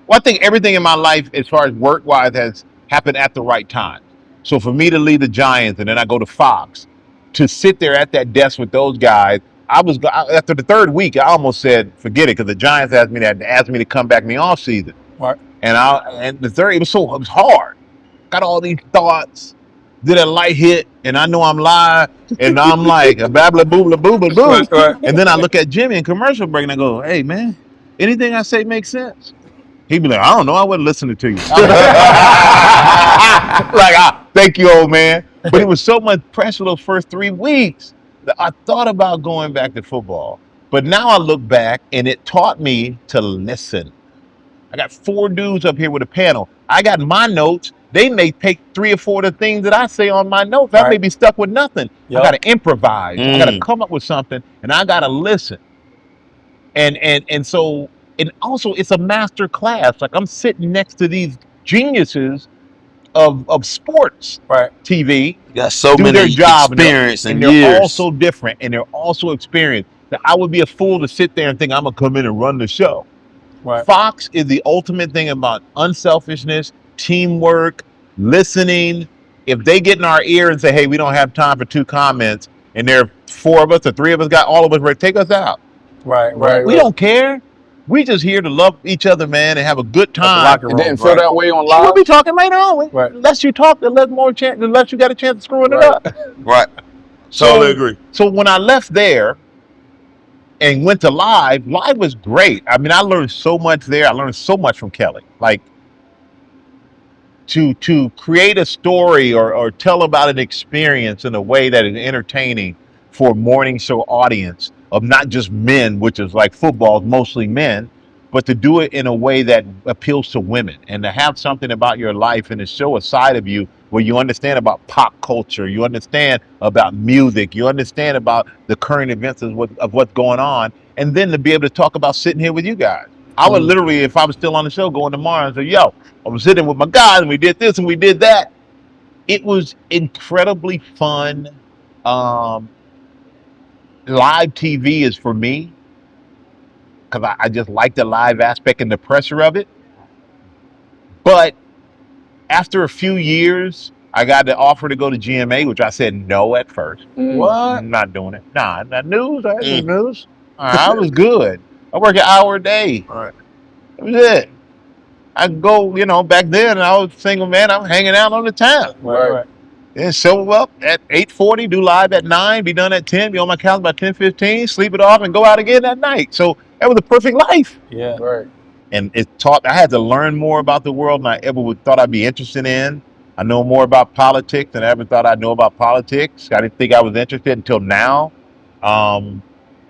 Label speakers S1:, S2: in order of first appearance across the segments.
S1: Well, I think everything in my life, as far as work-wise, has happened at the right time. So for me to leave the Giants and then I go to Fox, to sit there at that desk with those guys, after the third week, I almost said, forget it, because the Giants asked me to come back in the off season.
S2: Right.
S1: And the third, it was hard. Got all these thoughts. Did a light hit, and I know I'm live, and I'm like a babla boobla booba boo.
S2: Right.
S1: And then I look at Jimmy in commercial break and I go, hey man, anything I say makes sense. He'd be like, I don't know, I wasn't listening to you. Thank you, old man. But it was so much pressure those first 3 weeks that I thought about going back to football. But now I look back and it taught me to listen. I got 4 dudes up here with a panel. I got my notes. They may take 3 or 4 of the things that I say on my notes. I may be stuck with nothing.
S2: Yep.
S1: I got to improvise. I got to come up with something, and I got to listen. And so, and also, it's a master class. Like I'm sitting next to these geniuses of sports TV.
S3: You got so
S1: do
S3: many
S1: their job
S3: experience
S1: and
S3: years.
S1: they're all so different, and they're also experienced. That I would be a fool to sit there and think I'm gonna come in and run the show.
S2: Right.
S1: Fox is the ultimate thing about unselfishness, teamwork, listening. If they get in our ear and say, hey, we don't have time for 2 comments, and there are 4 of us or 3 of us got all of us ready, take us out.
S2: Right.
S1: We don't care. We just here to love each other, man, and have a good time.
S4: It didn't feel that way on
S1: We'll
S4: live.
S1: be talking later on.
S2: Right.
S1: Unless you talk, unless you got a chance of screwing it up.
S3: Right. Totally agree.
S1: So when I left there and went to live was great. I mean, I learned so much there. I learned so much from Kelly. Like to create a story or tell about an experience in a way that is entertaining for a morning show audience of not just men, which is like football, mostly men, but to do it in a way that appeals to women and to have something about your life and to show a side of you where you understand about pop culture, you understand about music, you understand about the current events of what's going on, and then to be able to talk about sitting here with you guys. I would literally, if I was still on the show, go in tomorrow and say, yo, I was sitting with my guys and we did this and we did that. It was incredibly fun. Live TV is for me because I just like the live aspect and the pressure of it. But after a few years, I got the offer to go to GMA, which I said no at first.
S2: What?
S1: I'm not doing it. Nah, not news. I had no news. I was good. I work an hour a day.
S3: All right.
S1: That was it. I go, back then I was single man. I'm hanging out on the town.
S2: Right.
S1: Then show up at 8:40, do live at 9, be done at 10, be on my couch by 10:15, sleep it off, and go out again that night. So that was a perfect life.
S2: Yeah.
S4: Right.
S1: And it taught. I had to learn more about the world than I ever thought I'd be interested in. I know more about politics than I ever thought I'd know about politics. I didn't think I was interested until now.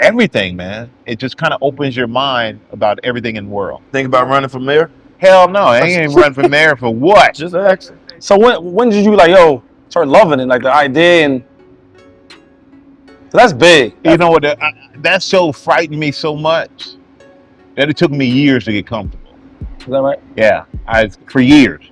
S1: Everything, man. It just kind of opens your mind about everything in the world.
S3: Think about running for mayor?
S1: Hell no, I ain't running for mayor for what?
S3: Just ask.
S2: So when did you start loving it, like the idea, and that's big.
S1: You know what? That show frightened me so much that it took me years to get comfortable.
S2: Is that right?
S1: Yeah, for years.